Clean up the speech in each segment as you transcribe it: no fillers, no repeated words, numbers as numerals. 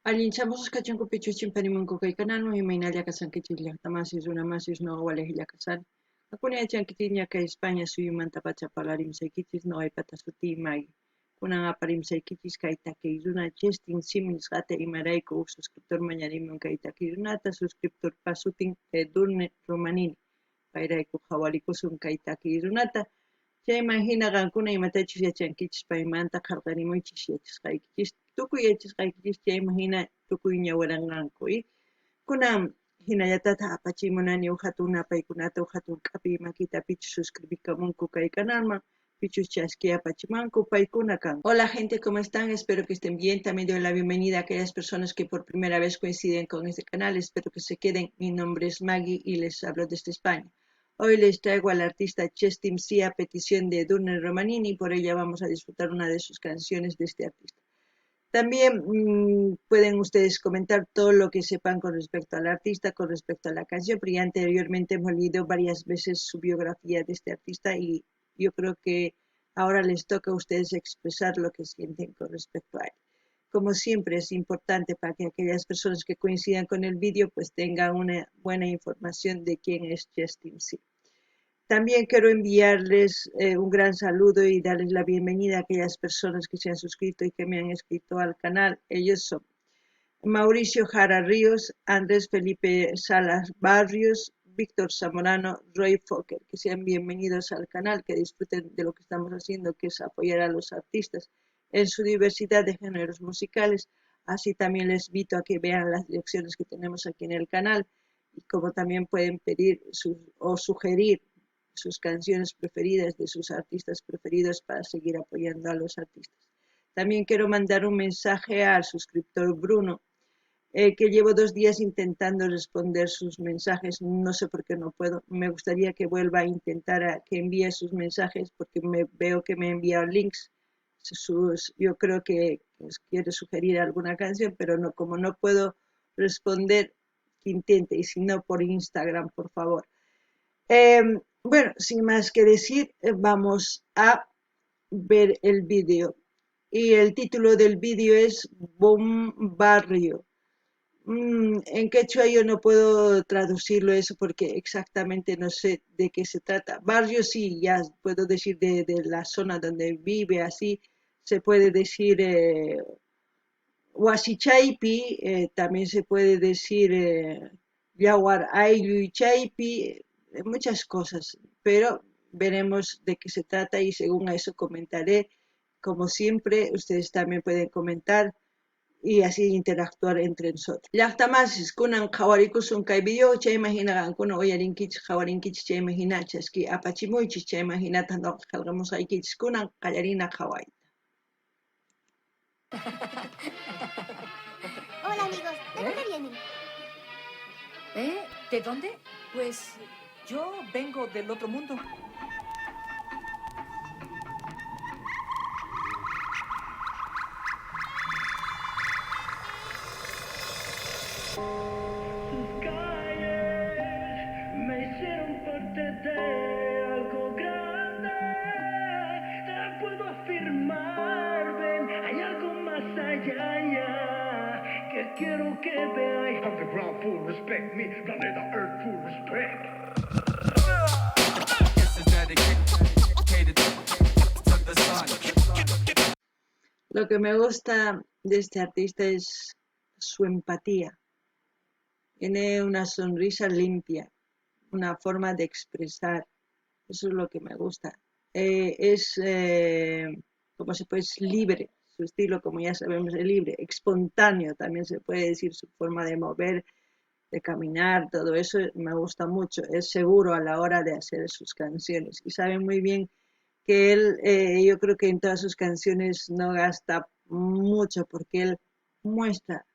Allinchamos kachunku pichuchin panimunku kaykananman imaynalla kasankichik llaqtamasis runamasis noqa llakasan. Hakuna yachankichik ña kay España suyumanta pacha parlarimsaykichis noqaypata sutiy Maggie. Kunan aparimsaykichis kay takiy runa Justin Simmons qata imarayku huk suscriptor mañarimun kay takiy runata suscriptorpa sutin Durne Romanini. Payrayku qhawarikusun kay takiy runata. Chayman hina qankuna imatachus yachankichis paymanta qarqarimuychis yachasqaykichis tukuy yachasqaykichis chayman hina tukuy ñawiranqanku kunan hinallatata apachimunani hatun apaykunata hatun q'api makitapichus suscribikamunku kay canalman pichus chasqui apachimanku paykuna kan. Hola gente, ¿cómo están? Espero que estén bien. También doy la bienvenida a aquellas personas que por primera vez coinciden con este canal. Espero que se queden. Mi nombre es Maggie y les hablo desde España. Hoy les traigo al artista Chestim C a petición de Durner Romanini, por ella vamos a disfrutar una de sus canciones de este artista. También pueden ustedes comentar todo lo que sepan con respecto al artista, con respecto a la canción, porque ya anteriormente hemos leído varias veces su biografía de este artista y yo creo que ahora les toca a ustedes expresar lo que sienten con respecto a él. Como siempre es importante para que aquellas personas que coincidan con el vídeo pues tengan una buena información de quién es Justin C. También quiero enviarles un gran saludo y darles la bienvenida a aquellas personas que se han suscrito y que me han escrito al canal. Ellos son Mauricio Jara Ríos, Andrés Felipe Salas Barrios, Víctor Zamorano, Roy Fokker, que sean bienvenidos al canal, que disfruten de lo que estamos haciendo, que es apoyar a los artistas en su diversidad de géneros musicales. Así también les invito a que vean las direcciones que tenemos aquí en el canal y como también pueden pedir o sugerir sus canciones preferidas de sus artistas preferidos para seguir apoyando a los artistas. También quiero mandar un mensaje al suscriptor Bruno, que llevo 2 días intentando responder sus mensajes, no sé por qué no puedo. Me gustaría que vuelva a intentar que envíe sus mensajes porque veo que me ha enviado links. Yo creo que quiere sugerir alguna canción, pero no, como no puedo responder, que intente, y si no por Instagram, por favor. Bueno, sin más que decir, vamos a ver el vídeo. Y el título del vídeo es Bombarrio. En quechua yo no puedo traducirlo eso porque exactamente no sé de qué se trata. Barrio sí, ya puedo decir de la zona donde vive, así se puede decir Huasichaipi, también se puede decir Yaguar Ayllu Chaipi, muchas cosas, pero veremos de qué se trata y según eso comentaré. Como siempre, ustedes también pueden comentar y así interactuar entre nosotros. Llaqtamasis kunan qhawarikusun kay video chayman hinaqa uyarinkichis qhawarinkichis chayman hinachaski apachimuychis chayman hinata noqa qillqamusqaykichis kunan qallarina qhawayta. Hola amigos, ¿de dónde vienen? ¿De dónde? Pues yo vengo del otro mundo. Sus calles me hicieron parte de algo grande. Te puedo afirmar, ven, hay algo más allá ya, que quiero que veáis. Underground full respect me, planeta Earth full respect. This is dedicated to the sun. Lo que me gusta de este artista es su empatía. Tiene una sonrisa limpia, una forma de expresar. Eso es lo que me gusta. Como se puede, es libre. Su estilo, como ya sabemos, es libre, espontáneo. También se puede decir su forma de mover, de caminar, todo eso me gusta mucho. Es seguro a la hora de hacer sus canciones. Y sabe muy bien que él, yo creo que en todas sus canciones no gasta mucho porque él muestra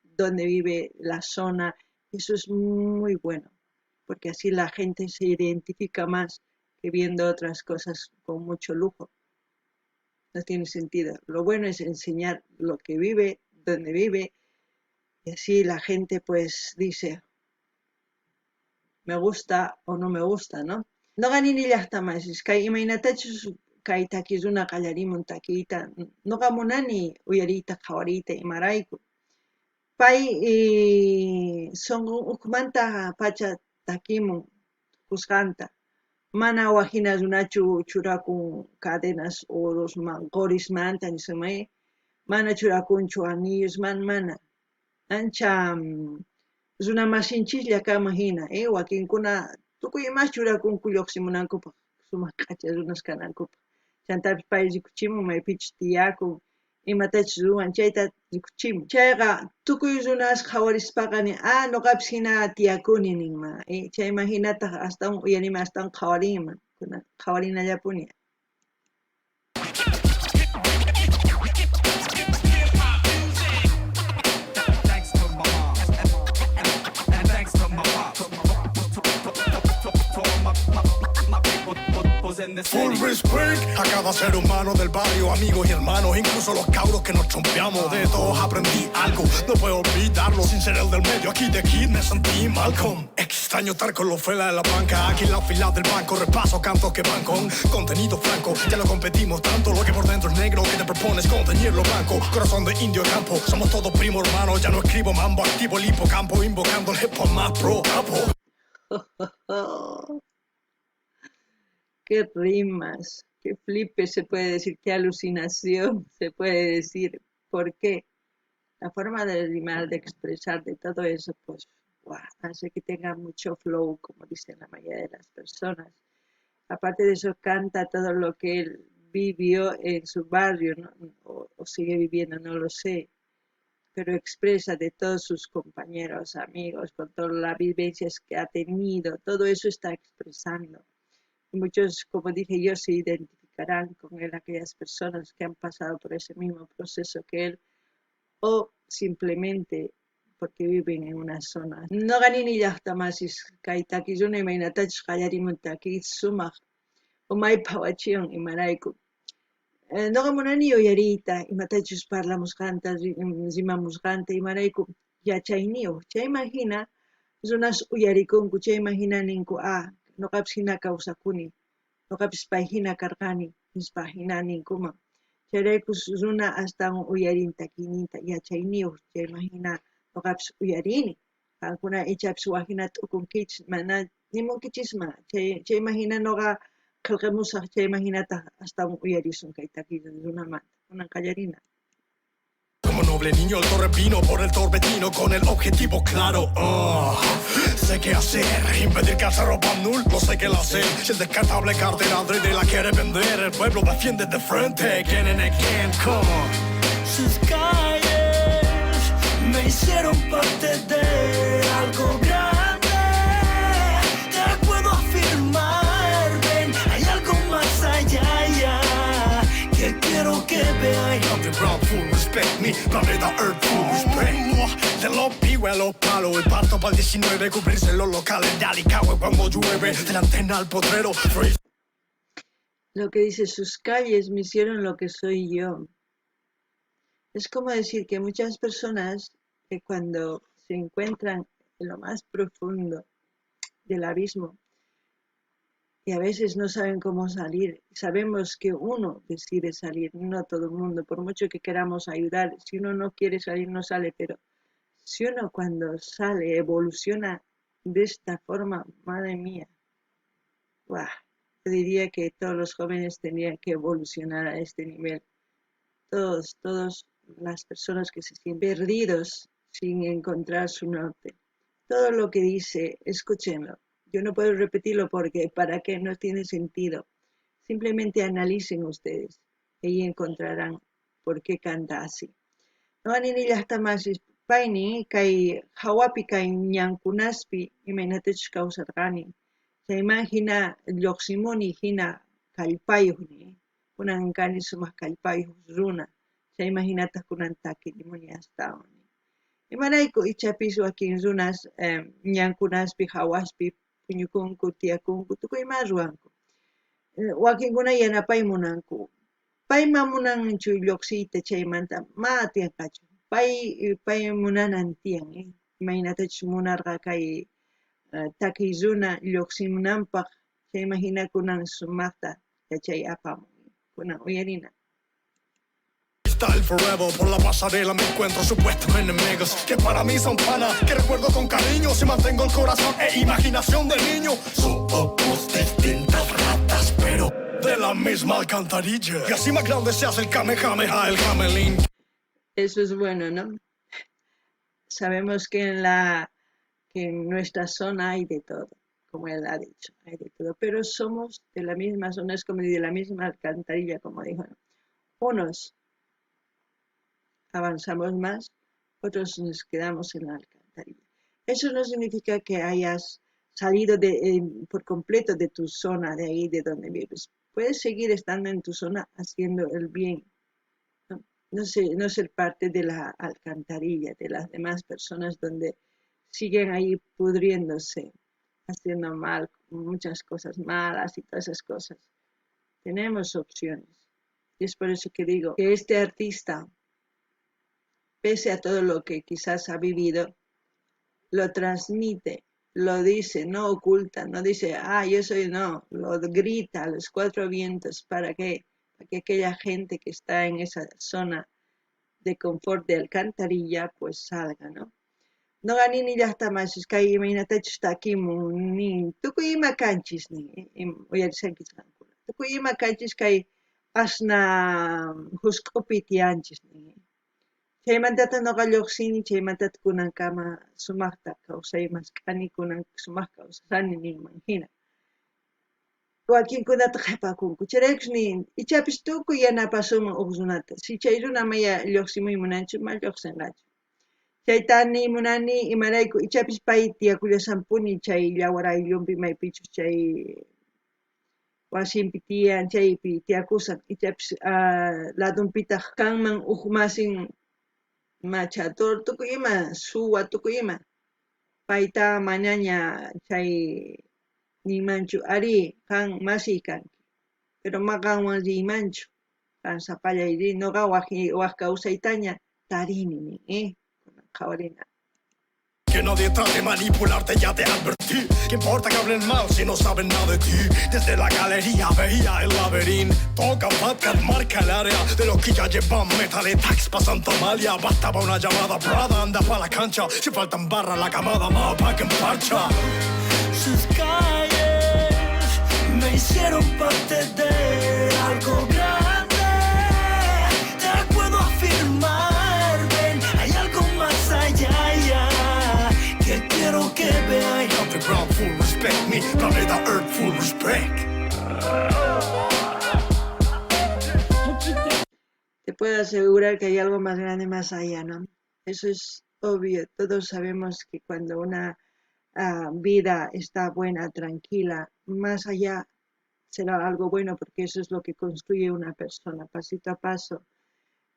dónde vive, la zona. Eso es muy bueno, porque así la gente se identifica más que viendo otras cosas con mucho lujo. No tiene sentido. Lo bueno es enseñar lo que vive, dónde vive, y así la gente pues dice, me gusta o no me gusta, ¿no? No ganini llaqtamas, kay imaynatachus kay takiruna qallarimun takiyta, noqa munani uyariyta qhawariyta imarayku. pay son ukmanta pacha takimun kusqanta mana wahina runachu churakun cadenas orosman qorismanta nisumay mana churakunchu anillosman mana ancha runa masinchiklla kama hina wakinkuna tukuy imash churakunku lluqsimunankupaq sumaq q'acha runas kanankupaq chantapis pay rikuchimun maypichus tiyakun imatachus ruwan chayta rikuchimun chayqa tukuy runas qhawarispaqa nuqapis hina tiyakuni ninman chayman hinataq astawan uyariman astawan qhawarinman qhawarinallapuni. Thanks to my mom. And thanks to my pop. To all my peoples in the Full city. respect a cada ser humano del barrio, amigos y hermanos, incluso los cabros que nos chompeamos. De todos aprendí algo, no puedo olvidarlo. Sin ser el del medio, aquí de kid me sentí Malcolm. Extraño estar con los felas de la banca, aquí en la fila del banco. Repaso cantos que van con contenido franco. Ya lo competimos tanto, lo que por dentro es negro, que te propones contenerlo blanco. Corazón de indio campo, somos todos primos hermanos. Ya no escribo mambo, activo el hipocampo, invocando el hip hop más pro capo. Qué rimas, qué flipe se puede decir, qué alucinación se puede decir. ¿Por qué? La forma de rimar, de expresar, de todo eso, pues, hace que tenga mucho flow, como dicen la mayoría de las personas. Aparte de eso, canta todo lo que él vivió en su barrio, ¿no? O sigue viviendo, no lo sé, pero expresa de todos sus compañeros, amigos, con todas las vivencias que ha tenido, todo eso está expresando. Muchos, como dije yo, se identificarán con él, aquellas personas que han pasado por ese mismo proceso que él, o simplemente porque viven en una zona. No ganini llaqtamasis kaytaki runa imaynatachus qallarimuntaki sumaq umaypa wachiyon imarayku. Noqa munani uyariyta imatachus parlamusqanta, rimamusqanta imarayku yachayniyuq. Chayman hina runas uyarikunku, chayman hina ninku noqapis hina kawsakuni, noqapis pay hina karqani, nispa hina ninkuman. Chayraykus runa astawan uyarin takininta yachayniyuq, chayman hina noqapis uyarini. Qankuna ichapis wahinata ukunkichis, mana nimunkichisman, chayman hina noqa qillqamusaq, chayman hinataq astawan uyarisun kay takirin runamanta, kunan qallarina. Como noble niño el torrepino por el torbellino con el objetivo claro. Sé qué hacer, impedir que se roban nul, no sé qué la hacer. Si el descartable cartera de la quiere vender, el pueblo defiende de frente, again and again, come on. Sus calles me hicieron parte de algo grande, te puedo afirmar, ven, hay algo más allá, ya, que quiero que veáis. Underground full respect me, planeta Earth full respect. De los pibes a los palos, el parto para el 19, cubrirse los locales de Alicagüe cuando llueve, de la antena al potrero. Lo que dice, sus calles me hicieron lo que soy yo. Es como decir que muchas personas que cuando se encuentran en lo más profundo del abismo y a veces no saben cómo salir, sabemos que uno decide salir, no todo el mundo, por mucho que queramos ayudar, si uno no quiere salir no sale, pero si uno cuando sale evoluciona de esta forma, madre mía, yo diría que todos los jóvenes tendrían que evolucionar a este nivel. Todas las personas que se sienten perdidos sin encontrar su norte. Todo lo que dice, escúchenlo. Yo no puedo repetirlo porque para qué no tiene sentido. Simplemente analicen ustedes y encontrarán por qué canta así. No anini más paini kai hawapi kai ñankunaspi imaynatachus kawsarqani. Chayman hina lluqsimuni hina kallpayuqni. Kunan kani sumaq kallpayuq runa. Chayman hinataq kunan takirimuni astawan. Imarayku ichapis wakin runas ñankunaspi hawaspi puñukunku tiyakunku tukuymá ruwanku. Wakinkuna yanapaymunanku. Payman munanchu lluqsiyta chaymanta ma tiyanqachu. Pay munanan tiyan. Imaynatachus munarqa kay takiy runa lluqsimunanpaq chayman hina kunan sumaqta yachay apamun. Kunan uyarina. freestyle forever. Por la pasarela me encuentro supuestos enemigos que para mí son panas, que recuerdo con cariño. Si mantengo el corazón e imaginación de niño. Somos distintas ratas, pero de la misma alcantarilla. Y así más grande se hace el Kamehameha, el Hamelin. Eso es bueno, ¿no? Sabemos que en nuestra zona hay de todo, como él ha dicho, hay de todo, pero somos de la misma zona, es como de la misma alcantarilla, como dijo, ¿no? Unos avanzamos más, otros nos quedamos en la alcantarilla. Eso no significa que hayas salido por completo de tu zona, de ahí de donde vives. Puedes seguir estando en tu zona haciendo el bien, ¿no? No ser parte de la alcantarilla, de las demás personas donde siguen ahí pudriéndose, haciendo mal, muchas cosas malas y todas esas cosas. Tenemos opciones. Y es por eso que digo que este artista, pese a todo lo que quizás ha vivido, lo transmite, lo dice, no oculta, no dice, yo soy, no, lo grita a los cuatro vientos para que aquella gente que está en esa zona de confort de alcantarilla pues salga, ¿no? No ganini ya está más, es que ahí imagínate, está aquí, ni tú que ima canchis, ni oye, se que tú que ima canchis que hay asna huskopiti anchis, ni chaymantata no galloxini, chaymantata kunan kama sumakta, causay mas cani kunan sumakta, usani ni imagina. Joaquín kunata qhipakунku chayraykuni ichapis tukuy yanapasuman uqsunata si chay runa maya lluqsimuy munanchu ma lluqsinqachu chaytani munani imarayku ichapis pay tiyakullasampuni chay llawar ayllunpi maypichus chay wasinpi tiyan chaypi tiyakusan ichapis ladunpita kanman uq masin machador tukuy ima suwa tukuy ima payta mañaña chay nimanchu ari kan masi kanki pero maqanwan rimanchu kan sapallay ri noqa waq kawsaytaña tarini ni qhawarina. Que nadie trate de manipularte, ya te advertí. ¿Qué importa que hablen mal si no saben nada de ti? Desde la galería veía el laberinto. Toca podcast, marca el área de los que ya llevan metal y tax pa' Santa Amalia. Bastaba una llamada, brada, anda pa' la cancha. Si faltan barras, la camada más pa' que en parcha. Sus calles me hicieron parte de algo grande. Te puedo afirmar, ven, hay algo más allá, ya. Que quiero que vean. Of the ground, full respect me. Planeta Earth, full respect. Te puedo asegurar que hay algo más grande más allá, ¿no? Eso es obvio. Todos sabemos que cuando una vida está buena, tranquila, más allá será algo bueno porque eso es lo que construye una persona, pasito a paso.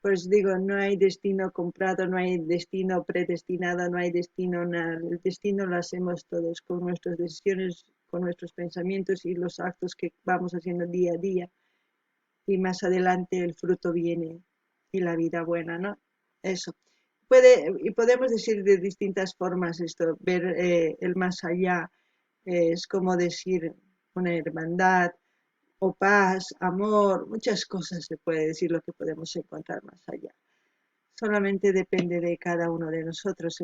Por eso digo, no hay destino comprado, no hay destino predestinado, no hay destino nada. El destino lo hacemos todos con nuestras decisiones, con nuestros pensamientos y los actos que vamos haciendo día a día. Y más adelante el fruto viene y la vida buena, ¿no? Eso. Y podemos decir de distintas formas esto, ver el más allá, es como decir una hermandad, o paz, amor, muchas cosas se puede decir lo que podemos encontrar más allá. Solamente depende de cada uno de nosotros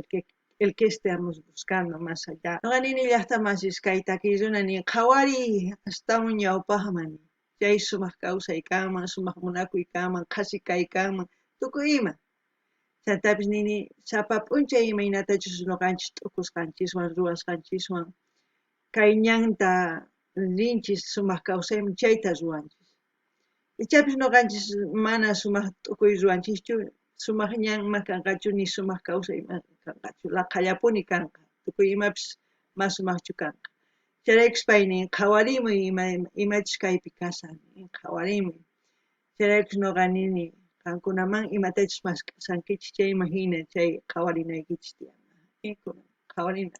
el que estemos buscando más allá. No ganini ya está más iskaita que es una ni kawari hasta un yaupahmani. Ya hay sumas causa y cama, sumas munaku y cama, casi kai cama, tukuima. Santapis nini sapap uncha ima inatachus no ganchis tukus ganchiswan, ruas ganchiswan. Kaiñanta linchis sumas causem chayta ruanchis. Ichapis no ganchis mana sumas tukuy ruanchischu, sumas ñan makanqachu ni sumas causa ima kanqachu. La qallapuni kanqa, tukuy imapis mas sumaschu kanqa. Chayraykis paynin qhawarimuy imachis kaypi kasan, qhawarimuy. Chayraykis no ganini kankunaman imatachis mas kasankichis chay imagina chay qhawarinaykichis tiyanqa. Qhawarina.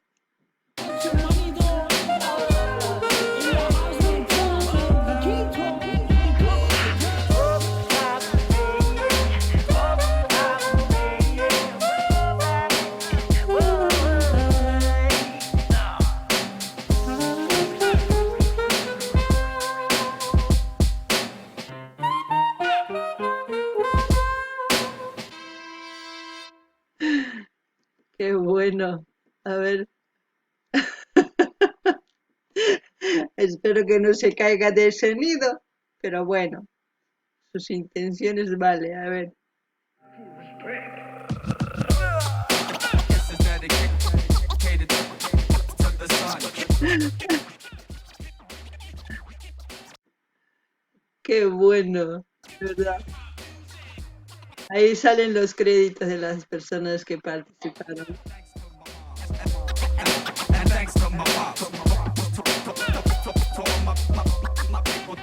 Qué bueno. A ver, espero que no se caiga del sonido, pero bueno, sus intenciones vale. A ver, This is dedicated to the sun. qué bueno, ¿verdad? Ahí salen los créditos de las personas que participaron. And thanks to my pops. To all my people.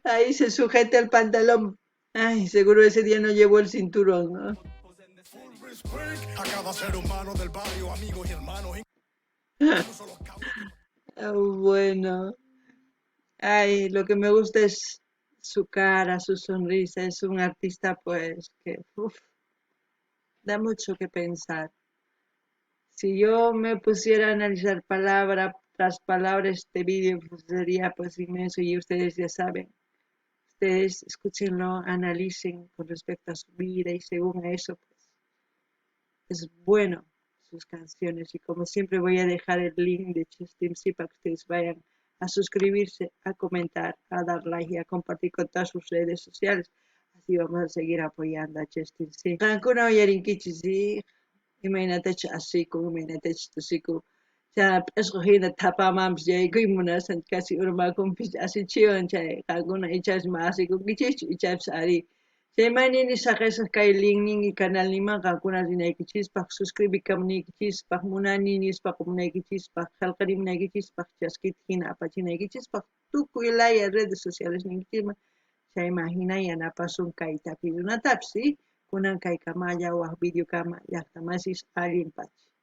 Ahí se sujeta el pantalón. Ay, seguro ese día no llevó el cinturón, ¿no? Respect a cada ser humano del barrio, amigos y hermanos. Incluso los cabros. Ah, bueno. Ay, lo que me gusta es su cara, su sonrisa. Es un artista, pues, que uf, da mucho que pensar. Si yo me pusiera a analizar palabra tras palabra este vídeo, pues sería pues inmenso y ustedes ya saben. Ustedes escúchenlo, analicen con respecto a su vida y según eso, pues, es bueno sus canciones. Y como siempre voy a dejar el link de Chestim C para que ustedes vayan a suscribirse, a comentar, a dar like y a compartir con todas sus redes sociales. Así vamos a seguir apoyando a Chestim C. Kankuna Yarinkichi, imagínate así como imagínate así como ya escogida tapamam ya que munasan casi urma kumpis así chion chay alguna ichas más y con kichich ichas ari se mani ni saques kailing ni canal ni man kakuna dinay kichis pak suscribi kam ni kichis pak munani ni pak munay kichis pak halkarim na kichis pak chaskit hina apachinay kichis pak tu kuilay redes sociales ni kichis se imagina y ana pasun kai tapi una tapsi kunan kai kama ya wah video kama ya tamasis alien patch